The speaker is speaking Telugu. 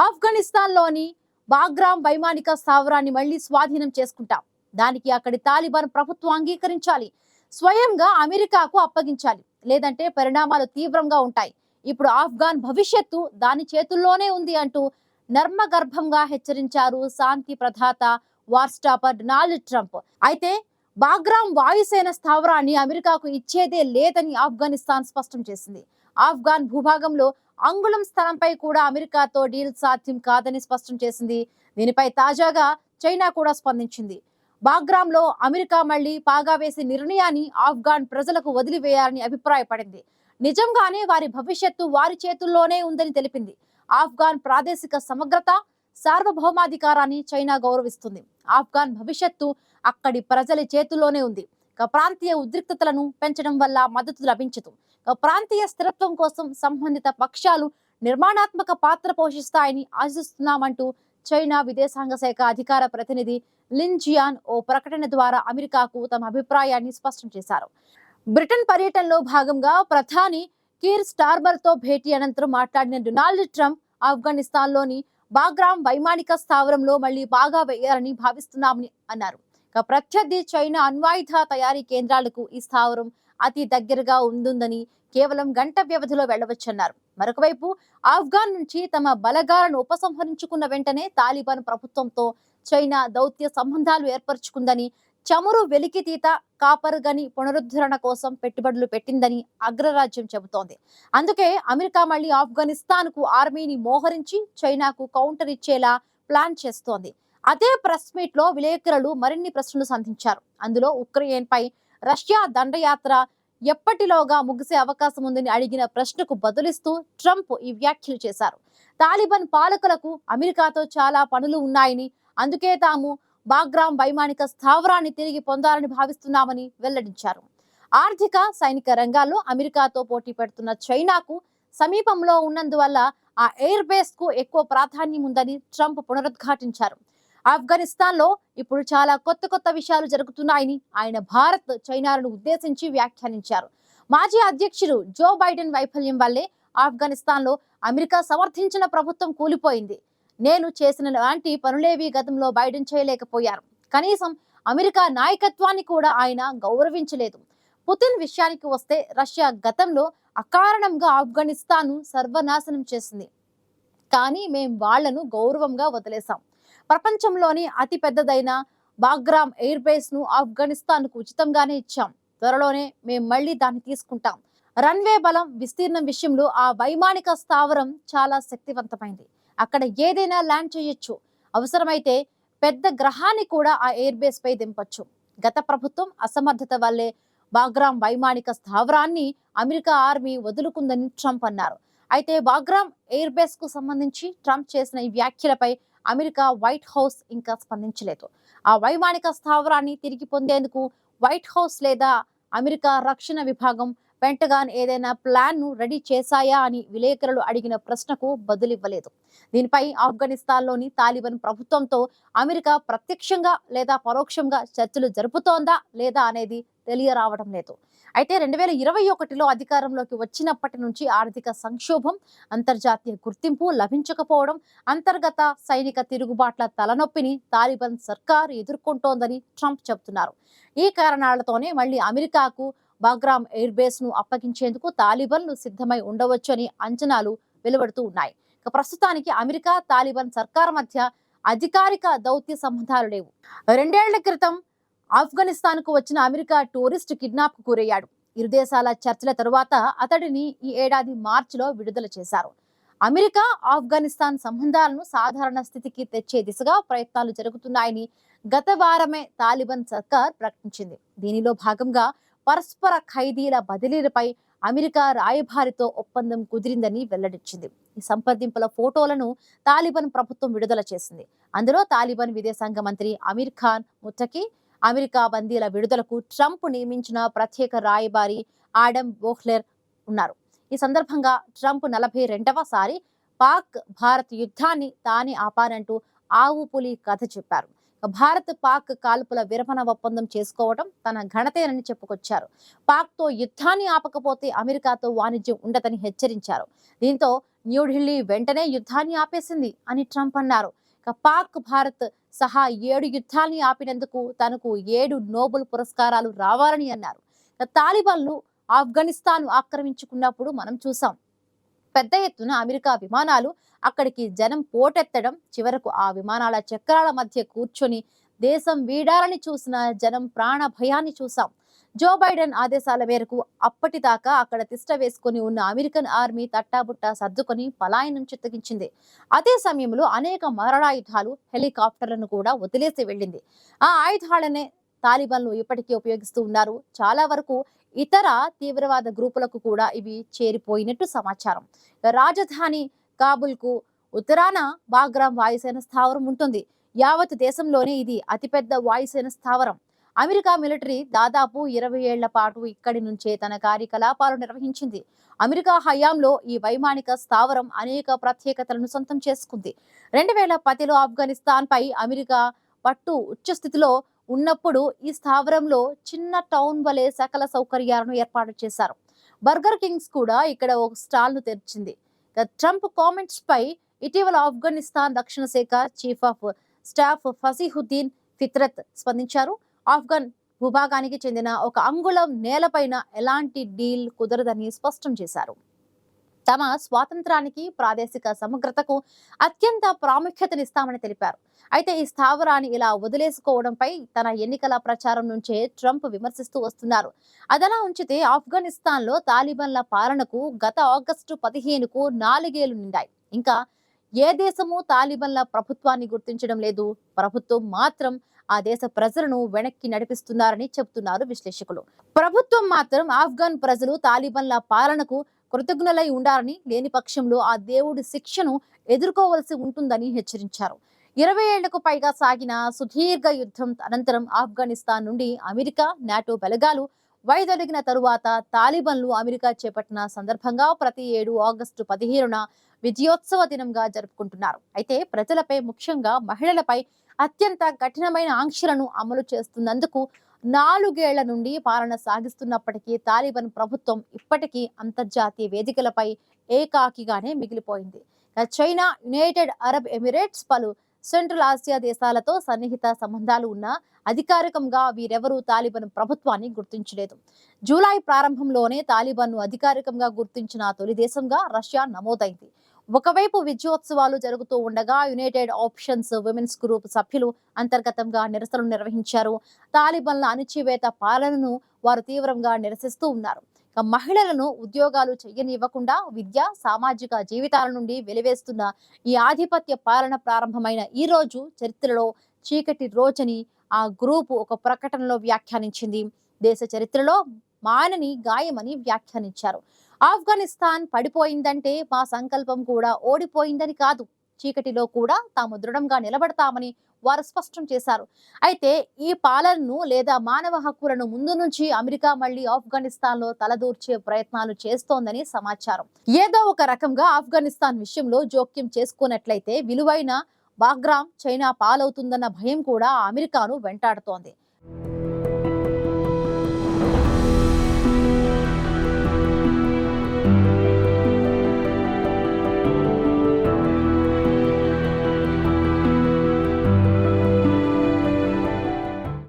ఆఫ్ఘనిస్తాన్లోని బాగ్రామ్ వైమానిక స్థావరాన్ని మళ్లీ స్వాధీనం చేసుకుంటాం. దానికి అక్కడి తాలిబాన్ ప్రభుత్వం అంగీకరించాలి, స్వయంగా అమెరికాకు అప్పగించాలి. లేదంటే పరిణామాలు తీవ్రంగా ఉంటాయి. ఇప్పుడు ఆఫ్ఘాన్ భవిష్యత్తు దాని చేతుల్లోనే ఉంది అంటూ నర్మగర్భంగా హెచ్చరించారు శాంతి ప్రదాత వార్స్టాపర్ డొనాల్డ్ ట్రంప్. అయితే బాగ్రామ్ వాయుసేన స్థావరాన్ని అమెరికాకు ఇచ్చేదే లేదని ఆఫ్ఘనిస్తాన్ స్పష్టం చేసింది. ఆఫ్ఘాన్ భూభాగంలో అంగుళం స్థలంపై కూడా అమెరికాతో డీల్ సాధ్యం కాదని స్పష్టం చేసింది. దీనిపై తాజాగా చైనా కూడా స్పందించింది. బాగ్రామ్ లో అమెరికా మళ్లీ పాగా వేసే నిర్ణయాన్ని ఆఫ్ఘాన్ ప్రజలకు వదిలివేయాలని అభిప్రాయపడింది. నిజంగానే వారి భవిష్యత్తు వారి చేతుల్లోనే ఉందని తెలిపింది. ఆఫ్ఘాన్ ప్రాదేశిక సమగ్రత, సార్వభౌమాధికారాన్ని చైనా గౌరవిస్తుంది. ఆఫ్ఘాన్ భవిష్యత్తు అక్కడి ప్రజల చేతుల్లోనే ఉంది. ప్రాంతీయ ఉద్రిక్తతలను పెంచడం వల్ల మద్దతు లభించదు. ప్రాంతీయ స్థిరత్వం కోసం సంబంధిత పక్షాలు నిర్మాణాత్మక పాత్ర పోషిస్తాయని ఆశిస్తున్నామంటూ చైనా విదేశాంగ శాఖ అధికార ప్రతినిధి లిన్ జియాన్ ఓ ప్రకటన ద్వారా అమెరికాకు తమ అభిప్రాయాన్ని స్పష్టం చేశారు. బ్రిటన్ పర్యటనలో భాగంగా ప్రధాని కీర్ స్టార్మర్ తో భేటీ అనంతరం మాట్లాడిన డొనాల్డ్ ట్రంప్ ఆఫ్ఘనిస్తాన్లోని బాగ్రామ్ వైమానిక స్థావరంలో మళ్లీ బాగా వేయాలని భావిస్తున్నామని అన్నారు. ప్రత్యర్థి చైనా అణ్వాయుధ తయారీ కేంద్రాలకు ఈ స్థావరం అతి దగ్గరగా ఉందని కేవలం గంట వ్యవధిలో వెళ్లవచ్చన్నారు. మరొకవైపు ఆఫ్ఘాన్ నుంచి తమ బలగాలను ఉపసంహరించుకున్న వెంటనే తాలిబాన్ ప్రభుత్వంతో చైనా దౌత్య సంబంధాలు ఏర్పరచుకుందని, చమురు వెలికితీత, కాపర్ గని పునరుద్ధరణ కోసం పెట్టుబడులు పెట్టిందని అగ్రరాజ్యం చెబుతోంది. అందుకే అమెరికా మళ్లీ ఆఫ్ఘనిస్తాన్ కు ఆర్మీని మోహరించి చైనాకు కౌంటర్ ఇచ్చేలా ప్లాన్ చేస్తోంది. అదే ప్రెస్ మీట్ లో విలేకరులు మరిన్ని ప్రశ్నలు సంధించారు. అందులో ఉక్రెయిన్ పై రష్యా దండయాత్ర ఎప్పటిలోగా ముగిసే అవకాశం ఉందని అడిగిన ప్రశ్నకు బదులిస్తూ ట్రంప్ ఈ వ్యాఖ్యలు చేశారు. తాలిబాన్ పాలకులకు అమెరికాతో చాలా పనులు ఉన్నాయని, అందుకే తాము బాగ్రామ్ వైమానిక స్థావరాన్ని తిరిగి పొందాలని భావిస్తున్నామని వెల్లడించారు. ఆర్థిక, సైనిక రంగాల్లో అమెరికాతో పోటీ పెడుతున్న చైనాకు సమీపంలో ఉన్నందువల్ల ఆ ఎయిర్ బేస్ కు ఎక్కువ ప్రాధాన్యం ఉందని ట్రంప్ పునరుద్ఘాటించారు. ఆఫ్ఘనిస్తాన్ లో ఇప్పుడు చాలా కొత్త విషయాలు జరుగుతున్నాయని ఆయన భారత్, చైనాలను ఉద్దేశించి వ్యాఖ్యానించారు. మాజీ అధ్యక్షుడు జో బైడెన్ వైఫల్యం వల్లే ఆఫ్ఘనిస్తాన్ లో అమెరికా సమర్థించిన ప్రభుత్వం కూలిపోయింది. నేను చేసిన లాంటి పనులేవి గతంలో బైడెన్ చేయలేకపోయారు. కనీసం అమెరికా నాయకత్వాన్ని కూడా ఆయన గౌరవించలేదు. పుతిన్ విషయానికి వస్తే రష్యా గతంలో అకారణంగా ఆఫ్ఘనిస్తాన్ ను సర్వనాశనం చేసింది. కానీ మేం వాళ్లను గౌరవంగా వదిలేశాం. ప్రపంచంలోని అతి పెద్దదైన బాగ్రామ్ ఎయిర్ బేస్ ను ఆఫ్ఘనిస్తాన్ కు ఉచితంగానే ఇచ్చాం. త్వరలోనే మేం మళ్లీ దాన్ని తీసుకుంటాం. రన్వే బలం, విస్తీర్ణం విషయంలో ఆ వైమానిక స్థావరం చాలా శక్తివంతమైంది. అక్కడ ఏదైనా ల్యాండ్ చేయొచ్చు. అవసరమైతే పెద్ద గ్రహాన్ని కూడా ఆ ఎయిర్ బేస్ పై దింపొచ్చు. గత ప్రభుత్వం అసమర్థత వల్లే బాగ్రామ్ వైమానిక స్థావరాన్ని అమెరికా ఆర్మీ వదులుకుందని ట్రంప్ అన్నారు. అయితే బాగ్రామ్ ఎయిర్ బేస్ కు సంబంధించి ట్రంప్ చేసిన ఈ వ్యాఖ్యలపై అమెరికా వైట్ హౌస్ ఇంకా స్పందించలేదు. ఆ వైమానిక స్థావరాన్ని తిరిగి పొందేందుకు వైట్ హౌస్ లేదా అమెరికా రక్షణ విభాగం, పెంటగాన్ ఏదైనా ప్లాన్ ను రెడీ చేశాయా అని విలేకరులు అడిగిన ప్రశ్నకు బదులివ్వలేదు. దీనిపై ఆఫ్ఘనిస్తాన్లోని తాలిబాన్ ప్రభుత్వంతో అమెరికా ప్రత్యక్షంగా లేదా పరోక్షంగా చర్చలు జరుపుతోందా లేదా అనేది తెలియరావడం లేదు. అయితే 2021లో అధికారంలోకి వచ్చినప్పటి నుంచి ఆర్థిక సంక్షోభం, అంతర్జాతీయ గుర్తింపు లభించకపోవడం, అంతర్గత సైనిక తిరుగుబాట్ల తలనొప్పిని తాలిబాన్ సర్కార్ ఎదుర్కొంటోందని ట్రంప్ చెబుతున్నారు. ఈ కారణాలతోనే మళ్లీ అమెరికాకు బాగ్రామ్ ఎయిర్ బేస్ ను అప్పగించేందుకు తాలిబాన్లు సిద్ధమై ఉండవచ్చు అని అంచనాలు వెలువడుతూ ఉన్నాయి. ప్రస్తుతానికి అమెరికా, తాలిబాన్ సర్కార్ మధ్య అధికారిక దౌత్య సంబంధాలు లేవు. 2 ఏళ్ల క్రితం ఆఫ్ఘనిస్తాన్ కు వచ్చిన అమెరికా టూరిస్ట్ కిడ్నాప్ కు గురయ్యాడు. ఇరు దేశాల చర్చల తరువాత అతడిని ఈ ఏడాది మార్చిలో విడుదల చేశారు. అమెరికా, ఆఫ్ఘనిస్తాన్ సంబంధాలను సాధారణ స్థితికి తెచ్చే దిశగా ప్రయత్నాలు జరుగుతున్నాయని గత వారమే తాలిబాన్ సర్కార్ ప్రకటించింది. దీనిలో భాగంగా పరస్పర ఖైదీల బదిలీలపై అమెరికా రాయబారితో ఒప్పందం కుదిరిందని వెల్లడించింది. ఈ సంప్రదింపుల ఫోటోలను తాలిబాన్ ప్రభుత్వం విడుదల చేసింది. అందులో తాలిబాన్ విదేశాంగ మంత్రి అమీర్ ఖాన్ ముత్తకి, అమెరికా బందీల విడుదలకు ట్రంప్ నియమించిన ప్రత్యేక రాయబారి ఆడమ్ బోహ్లెర్ ఉన్నారు. ఈ సందర్భంగా ట్రంప్ 42వసారి పాక్ భారత్ యుద్ధాన్ని తానే ఆపానంటూ ఆవు పులి కథ చెప్పారు. భారత్ పాక్ కాల్పుల విరమణ ఒప్పందం చేసుకోవడం తన ఘనతేనని చెప్పుకొచ్చారు. పాక్ తో యుద్ధాన్ని ఆపకపోతే అమెరికాతో వాణిజ్యం ఉండదని హెచ్చరించారు. దీంతో న్యూఢిల్లీ వెంటనే యుద్ధాన్ని ఆపేసింది అని ట్రంప్ అన్నారు. ఇక పాక్, భారత్ సహా 7 యుద్ధాల్ని ఆపినందుకు తనకు 7 నోబెల్ పురస్కారాలు రావాలని అన్నారు. ఇక తాలిబాన్లు ఆఫ్ఘనిస్తాన్ ఆక్రమించుకున్నప్పుడు మనం చూసాం. పెద్ద ఎత్తున అమెరికా విమానాలు అక్కడికి జనం పోటెత్తడం, చివరకు ఆ విమానాల చక్రాల మధ్య కూర్చొని దేశం వీడాలని చూసిన జనం ప్రాణ భయాన్ని చూసాం. జో బైడెన్ ఆదేశాల మేరకు అప్పటిదాకా అక్కడ తిష్ట వేసుకుని ఉన్న అమెరికన్ ఆర్మీ తట్టాబుట్టా సర్దుకొని పలాయనం చిత్తగించింది. అదే సమయంలో అనేక మరణాయుధాలు, హెలికాప్టర్లను కూడా వదిలేసి వెళ్ళింది. ఆ ఆయుధాలనే తాలిబాన్లు ఇప్పటికీ ఉపయోగిస్తూ ఉన్నారు. చాలా వరకు ఇతర తీవ్రవాద గ్రూపులకు కూడా ఇవి చేరిపోయినట్టు సమాచారం. రాజధాని కాబుల్కు ఉత్తరాన బాగ్రామ్ వాయుసేన స్థావరం ఉంటుంది. యావత్ దేశంలోనే ఇది అతిపెద్ద వాయుసేన స్థావరం. అమెరికా మిలిటరీ దాదాపు 20 ఏళ్ల పాటు ఇక్కడి నుంచే తన కార్యకలాపాలు నిర్వహించింది. అమెరికా హయాంలో ఈ వైమానిక స్థావరం అనేక ప్రత్యేకతలను సొంతం చేసుకుంది. 2010లో ఆఫ్ఘనిస్తాన్ పై అమెరికా పట్టు ఉచ్చస్థితిలో ఉన్నప్పుడు ఈ స్థావరంలో చిన్న టౌన్ వలె సకల సౌకర్యాలను ఏర్పాటు చేశారు. బర్గర్ కింగ్స్ కూడా ఇక్కడ ఒక స్టాల్ ను తెరిచింది. ట్రంప్ కామెంట్స్ పై ఇటీవల ఆఫ్ఘనిస్తాన్ రక్షణ శాఖ చీఫ్ ఆఫ్ స్టాఫ్ ఫసీహుద్దీన్ ఫిత్రత్ స్పందించారు. ఆఫ్ఘన్ భూభాగానికి చెందిన ఒక అంగుళం నేలపైన ఎలాంటి డీల్ కుదరదని స్పష్టం చేశారు. తమ స్వాతంత్రానికి, ప్రాదేశిక సమగ్రతకు అత్యంత ప్రాముఖ్యతనిస్తామని తెలిపారు. అయితే ఈ స్థావరాన్ని ఇలా వదిలేసుకోవడంపై తన ఎన్నికల ప్రచారం నుంచే ట్రంప్ విమర్శిస్తూ వస్తున్నారు. అదలా ఉంచితే ఆఫ్ఘనిస్తాన్ లో తాలిబాన్ల పాలనకు గత ఆగస్టు 15కు 4 ఏళ్లు నిండాయి. ఇంకా ఏ దేశము తాలిబాన్ల ప్రభుత్వాన్ని గుర్తించడం లేదు. ప్రభుత్వం మాత్రం ఆ దేశ ప్రజలను వెనక్కి నడిపిస్తున్నారని చెబుతున్నారు విశ్లేషకులు. ప్రభుత్వం మాత్రం ఆఫ్ఘన్ ప్రజలు తాలిబాన్ల పాలనకు కృతజ్ఞులై ఉండాలని, లేని పక్షంలో ఆ దేవుడి శిక్షను ఎదుర్కోవలసి ఉంటుందని హెచ్చరించారు. 20 ఏళ్లకు పైగా సాగిన సుదీర్ఘ యుద్ధం అనంతరం ఆఫ్ఘనిస్తాన్ నుండి అమెరికా, నాటో బలగాలు వైదొలిగిన తరువాత తాలిబాన్లు అమెరికా చేపట్టిన సందర్భంగా ప్రతి ఏడు ఆగస్టు 15న విజయోత్సవ దినంగా జరుపుకుంటున్నారు. అయితే ప్రజలపై, ముఖ్యంగా మహిళలపై అత్యంత కఠినమైన ఆంక్షలను అమలు చేస్తున్నందుకు 4 ఏళ్ల నుండి పాలన సాగిస్తున్నప్పటికీ తాలిబాన్ ప్రభుత్వం ఇప్పటికీ అంతర్జాతీయ వేదికలపై ఏకాకిగానే మిగిలిపోయింది. చైనా, యునైటెడ్ అరబ్ ఎమిరేట్స్, పలు సెంట్రల్ ఆసియా దేశాలతో సన్నిహిత సంబంధాలు ఉన్న అధికారికంగా వీరెవరూ తాలిబాన్ ప్రభుత్వాన్ని గుర్తించలేదు. జూలై ప్రారంభంలోనే తాలిబాన్ను అధికారికంగా గుర్తించిన తొలి దేశంగా రష్యా నమోదైంది. ఒకవైపు విజయోత్సవాలు జరుగుతూ ఉండగా యునైటెడ్ ఆప్షన్స్ విమెన్స్ గ్రూప్ సభ్యులు అంతర్గతంగా నిరసనలు నిర్వహించారు. తాలిబాన్ల అణచివేత పాలనను వారు తీవ్రంగా నిరసిస్తూ ఉన్నారు. మహిళలను ఉద్యోగాలు చేయనివ్వకుండా విద్య, సామాజిక జీవితాల నుండి వెలివేస్తున్న ఈ ఆధిపత్య పాలన ప్రారంభమైన ఈ రోజు చరిత్రలో చీకటి రోజని ఆ గ్రూపు ఒక ప్రకటనలో వ్యాఖ్యానించింది. దేశ చరిత్రలో మానని గాయమని వ్యాఖ్యానించారు. ఆఫ్ఘనిస్తాన్ పడిపోయిందంటే మా సంకల్పం కూడా ఓడిపోయిందని కాదు, చీకటిలో కూడా తాము దృఢంగా నిలబడతామని వారు స్పష్టం చేశారు. అయితే ఈ పాలనను లేదా మానవ హక్కులను ముందు నుంచి అమెరికా మళ్లీ ఆఫ్ఘనిస్తాన్ లో తలదూర్చే ప్రయత్నాలు చేస్తోందని సమాచారం. ఏదో ఒక రకంగా ఆఫ్ఘనిస్తాన్ విషయంలో జోక్యం చేసుకున్నట్లయితే విలువైన బాగ్రామ్ చైనా పాలవుతుందన్న భయం కూడా అమెరికాను వెంటాడుతోంది.